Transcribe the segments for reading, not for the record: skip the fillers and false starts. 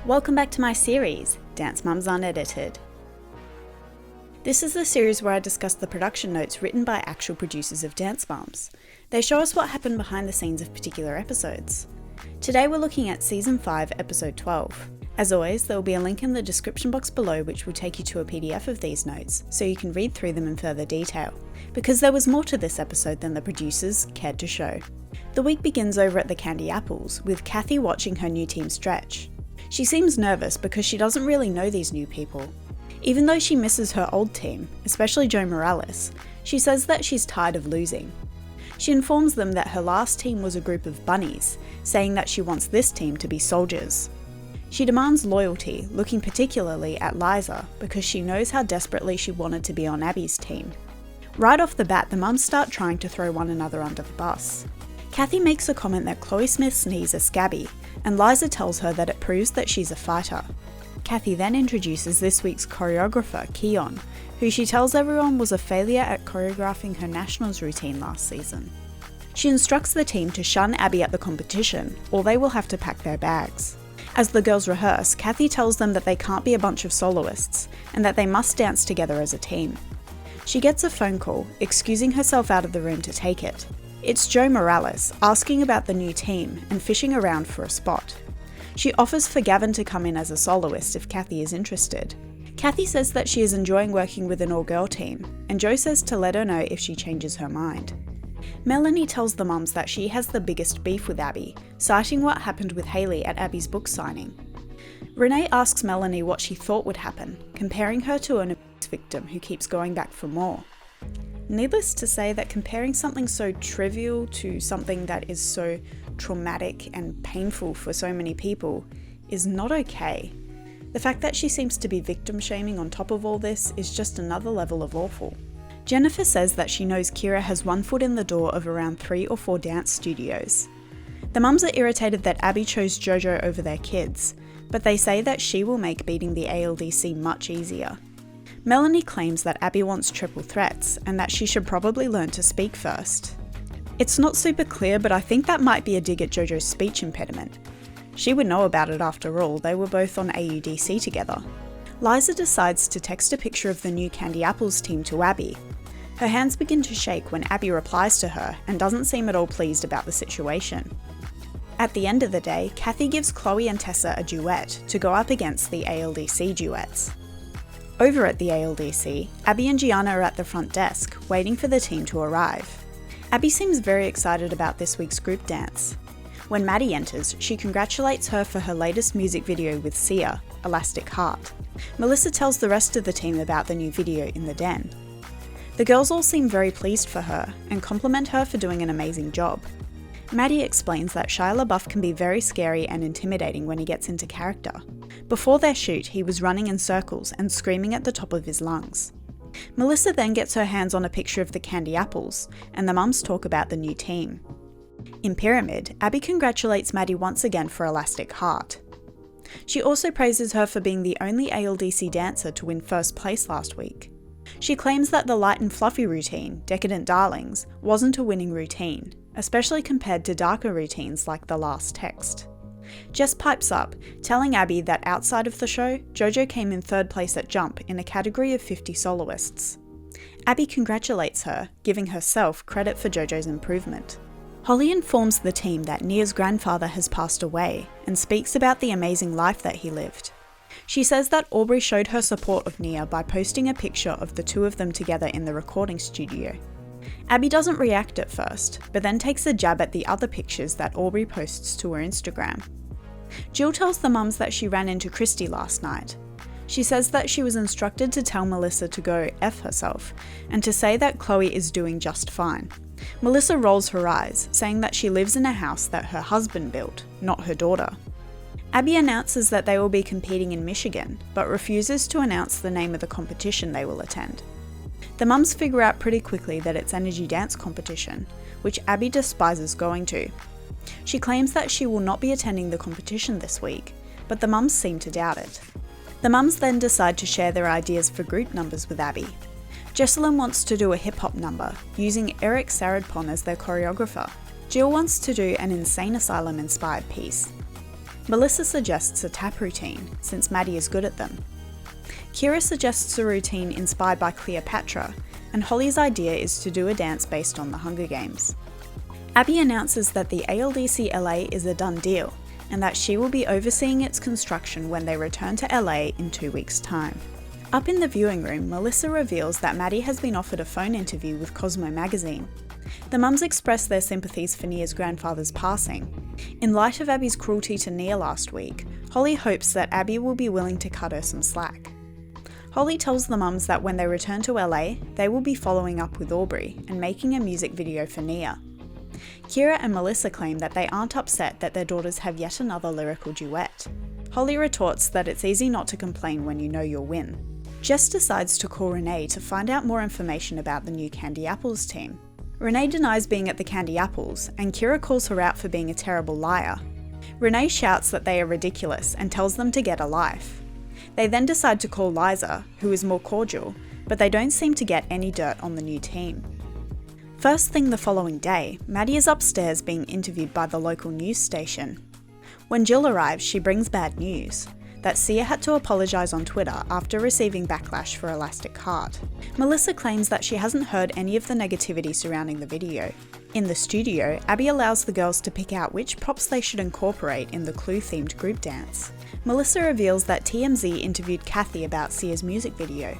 Welcome back to my series, Dance Mums Unedited. This is the series where I discuss the production notes written by actual producers of Dance Mums. They show us what happened behind the scenes of particular episodes. Today we're looking at Season 5, Episode 12. As always, there will be a link in the description box below which will take you to a PDF of these notes, so you can read through them in further detail, because there was more to this episode than the producers cared to show. The week begins over at the Candy Apples, with Kathy watching her new team stretch. She seems nervous because she doesn't really know these new people. Even though she misses her old team, especially Joe Morales, she says that she's tired of losing. She informs them that her last team was a group of bunnies, saying that she wants this team to be soldiers. She demands loyalty, looking particularly at Liza because she knows how desperately she wanted to be on Abby's team. Right off the bat, the mums start trying to throw one another under the bus. Kathy makes a comment that Chloe Smith's knees are scabby, and Liza tells her that it proves that she's a fighter. Kathy then introduces this week's choreographer, Keon, who she tells everyone was a failure at choreographing her nationals routine last season. She instructs the team to shun Abby at the competition, or they will have to pack their bags. As the girls rehearse, Kathy tells them that they can't be a bunch of soloists, and that they must dance together as a team. She gets a phone call, excusing herself out of the room to take it. It's Joe Morales, asking about the new team and fishing around for a spot. She offers for Gavin to come in as a soloist if Kathy is interested. Kathy says that she is enjoying working with an all-girl team, and Joe says to let her know if she changes her mind. Melanie tells the mums that she has the biggest beef with Abby, citing what happened with Hayley at Abby's book signing. Renee asks Melanie what she thought would happen, comparing her to an abuse victim who keeps going back for more. Needless to say that comparing something so trivial to something that is so traumatic and painful for so many people is not okay. The fact that she seems to be victim shaming on top of all this is just another level of awful. Jennifer says that she knows Kira has one foot in the door of around 3 or 4 dance studios. The mums are irritated that Abby chose JoJo over their kids, but they say that she will make beating the ALDC much easier. Melanie claims that Abby wants triple threats and that she should probably learn to speak first. It's not super clear, but I think that might be a dig at JoJo's speech impediment. She would know about it after all, they were both on AUDC together. Liza decides to text a picture of the new Candy Apples team to Abby. Her hands begin to shake when Abby replies to her and doesn't seem at all pleased about the situation. At the end of the day, Kathy gives Chloe and Tessa a duet to go up against the ALDC duets. Over at the ALDC, Abby and Gianna are at the front desk, waiting for the team to arrive. Abby seems very excited about this week's group dance. When Maddie enters, she congratulates her for her latest music video with Sia, Elastic Heart. Melissa tells the rest of the team about the new video in the den. The girls all seem very pleased for her, and compliment her for doing an amazing job. Maddie explains that Shia LaBeouf can be very scary and intimidating when he gets into character. Before their shoot, he was running in circles and screaming at the top of his lungs. Melissa then gets her hands on a picture of the Candy Apples, and the mums talk about the new team. In Pyramid, Abby congratulates Maddie once again for Elastic Heart. She also praises her for being the only ALDC dancer to win first place last week. She claims that the light and fluffy routine, Decadent Darlings, wasn't a winning routine, especially compared to darker routines like The Last Text. Jess pipes up, telling Abby that outside of the show, JoJo came in 3rd place at Jump in a category of 50 soloists. Abby congratulates her, giving herself credit for JoJo's improvement. Holly informs the team that Nia's grandfather has passed away and speaks about the amazing life that he lived. She says that Aubrey showed her support of Nia by posting a picture of the two of them together in the recording studio. Abby doesn't react at first, but then takes a jab at the other pictures that Aubrey posts to her Instagram. Jill tells the mums that she ran into Christy last night. She says that she was instructed to tell Melissa to go F herself, and to say that Chloe is doing just fine. Melissa rolls her eyes, saying that she lives in a house that her husband built, not her daughter. Abby announces that they will be competing in Michigan, but refuses to announce the name of the competition they will attend. The mums figure out pretty quickly that it's Energy Dance competition, which Abby despises going to. She claims that she will not be attending the competition this week, but the mums seem to doubt it. The mums then decide to share their ideas for group numbers with Abby. Jessalyn wants to do a hip-hop number, using Eric Saradpon as their choreographer. Jill wants to do an Insane Asylum-inspired piece. Melissa suggests a tap routine, since Maddie is good at them. Kira suggests a routine inspired by Cleopatra, and Holly's idea is to do a dance based on the Hunger Games. Abby announces that the ALDC LA is a done deal, and that she will be overseeing its construction when they return to LA in 2 weeks' time. Up in the viewing room, Melissa reveals that Maddie has been offered a phone interview with Cosmo magazine. The mums express their sympathies for Nia's grandfather's passing. In light of Abby's cruelty to Nia last week, Holly hopes that Abby will be willing to cut her some slack. Holly tells the mums that when they return to LA, they will be following up with Aubrey and making a music video for Nia. Kira and Melissa claim that they aren't upset that their daughters have yet another lyrical duet. Holly retorts that it's easy not to complain when you know you'll win. Jess decides to call Renee to find out more information about the new Candy Apples team. Renee denies being at the Candy Apples, and Kira calls her out for being a terrible liar. Renee shouts that they are ridiculous and tells them to get a life. They then decide to call Liza, who is more cordial, but they don't seem to get any dirt on the new team. First thing the following day, Maddie is upstairs being interviewed by the local news station. When Jill arrives, she brings bad news, that Sia had to apologise on Twitter after receiving backlash for Elastic Heart. Melissa claims that she hasn't heard any of the negativity surrounding the video. In the studio, Abby allows the girls to pick out which props they should incorporate in the Clue-themed group dance. Melissa reveals that TMZ interviewed Kathy about Sia's music video.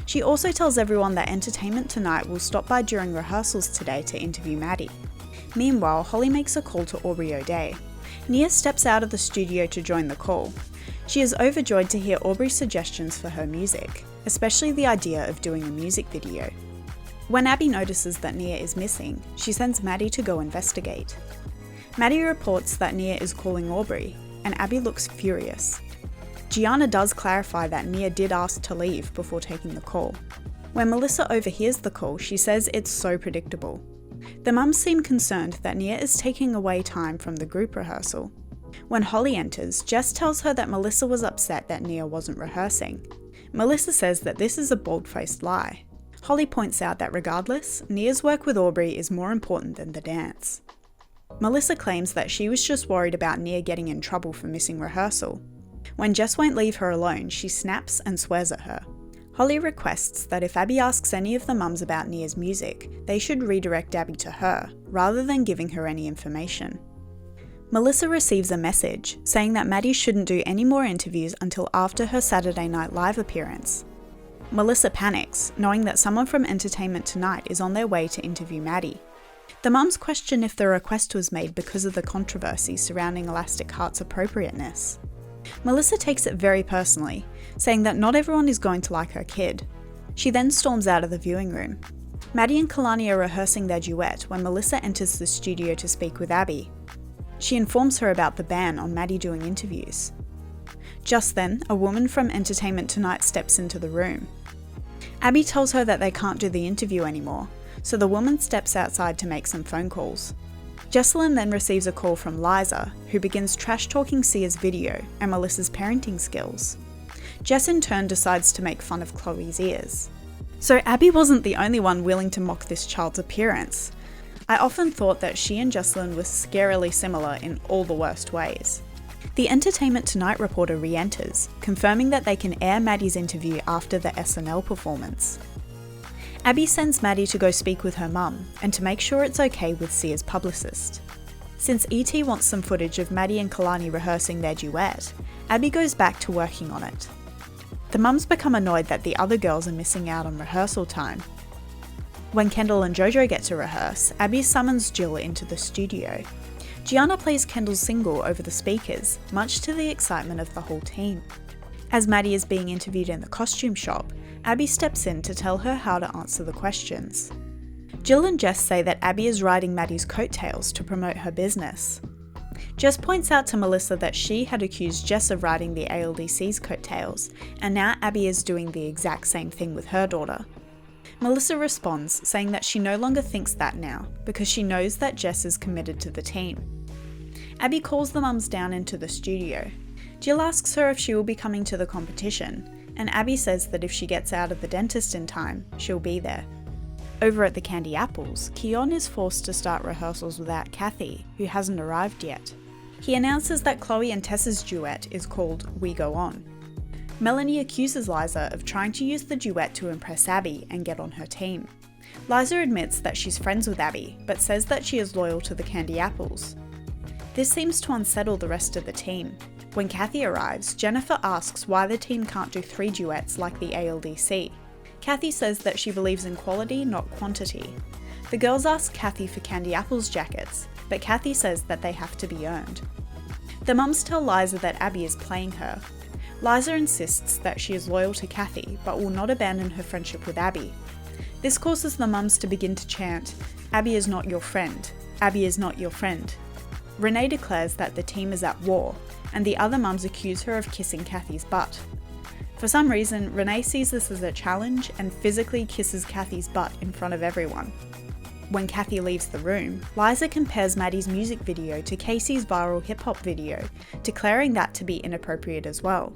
She also tells everyone that Entertainment Tonight will stop by during rehearsals today to interview Maddie. Meanwhile, Holly makes a call to Aubrey O'Day. Nia steps out of the studio to join the call. She is overjoyed to hear Aubrey's suggestions for her music, especially the idea of doing a music video. When Abby notices that Nia is missing, she sends Maddie to go investigate. Maddie reports that Nia is calling Aubrey, and Abby looks furious. Gianna does clarify that Nia did ask to leave before taking the call. When Melissa overhears the call, she says it's so predictable. The mums seem concerned that Nia is taking away time from the group rehearsal. When Holly enters, Jess tells her that Melissa was upset that Nia wasn't rehearsing. Melissa says that this is a bold-faced lie. Holly points out that regardless, Nia's work with Aubrey is more important than the dance. Melissa claims that she was just worried about Nia getting in trouble for missing rehearsal. When Jess won't leave her alone, she snaps and swears at her. Holly requests that if Abby asks any of the mums about Nia's music, they should redirect Abby to her, rather than giving her any information. Melissa receives a message saying that Maddie shouldn't do any more interviews until after her Saturday Night Live appearance. Melissa panics, knowing that someone from Entertainment Tonight is on their way to interview Maddie. The mums question if the request was made because of the controversy surrounding Elastic Heart's appropriateness. Melissa takes it very personally, saying that not everyone is going to like her kid. She then storms out of the viewing room. Maddie and Kalani are rehearsing their duet when Melissa enters the studio to speak with Abby. She informs her about the ban on Maddie doing interviews. Just then, a woman from Entertainment Tonight steps into the room. Abby tells her that they can't do the interview anymore, so the woman steps outside to make some phone calls. Jessalyn then receives a call from Liza, who begins trash-talking Sia's video and Melissa's parenting skills. Jess in turn decides to make fun of Chloe's ears. So Abby wasn't the only one willing to mock this child's appearance. I often thought that she and Jessalyn were scarily similar in all the worst ways. The Entertainment Tonight reporter re-enters, confirming that they can air Maddie's interview after the SNL performance. Abby sends Maddie to go speak with her mum, and to make sure it's okay with Sia's publicist. Since E.T. wants some footage of Maddie and Kalani rehearsing their duet, Abby goes back to working on it. The mums become annoyed that the other girls are missing out on rehearsal time. When Kendall and Jojo get to rehearse, Abby summons Jill into the studio. Gianna plays Kendall's single over the speakers, much to the excitement of the whole team. As Maddie is being interviewed in the costume shop, Abby steps in to tell her how to answer the questions. Jill and Jess say that Abby is riding Maddie's coattails to promote her business. Jess points out to Melissa that she had accused Jess of riding the ALDC's coattails, and now Abby is doing the exact same thing with her daughter. Melissa responds, saying that she no longer thinks that now, because she knows that Jess is committed to the team. Abby calls the mums down into the studio. Jill asks her if she will be coming to the competition, and Abby says that if she gets out of the dentist in time, she'll be there. Over at the Candy Apples, Keon is forced to start rehearsals without Kathy, who hasn't arrived yet. He announces that Chloe and Tessa's duet is called We Go On. Melanie accuses Liza of trying to use the duet to impress Abby and get on her team. Liza admits that she's friends with Abby, but says that she is loyal to the Candy Apples. This seems to unsettle the rest of the team. When Kathy arrives, Jennifer asks why the team can't do 3 duets like the ALDC. Kathy says that she believes in quality, not quantity. The girls ask Kathy for Candy Apples jackets, but Kathy says that they have to be earned. The mums tell Liza that Abby is playing her. Liza insists that she is loyal to Kathy, but will not abandon her friendship with Abby. This causes the mums to begin to chant, "Abby is not your friend. Abby is not your friend." Renee declares that the team is at war, and the other mums accuse her of kissing Kathy's butt. For some reason, Renee sees this as a challenge and physically kisses Kathy's butt in front of everyone. When Kathy leaves the room, Liza compares Maddie's music video to Casey's viral hip-hop video, declaring that to be inappropriate as well.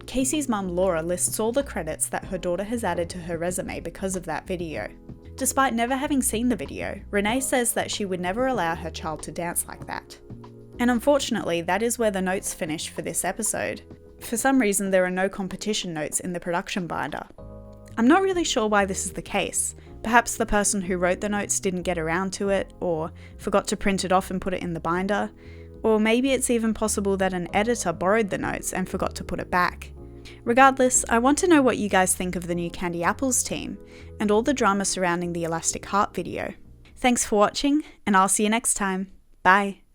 Casey's mum Laura lists all the credits that her daughter has added to her resume because of that video. Despite never having seen the video, Renee says that she would never allow her child to dance like that. And unfortunately, that is where the notes finish for this episode. For some reason, there are no competition notes in the production binder. I'm not really sure why this is the case. Perhaps the person who wrote the notes didn't get around to it, or forgot to print it off and put it in the binder, or maybe it's even possible that an editor borrowed the notes and forgot to put it back. Regardless, I want to know what you guys think of the new Candy Apples team, and all the drama surrounding the Elastic Heart video. Thanks for watching, and I'll see you next time. Bye!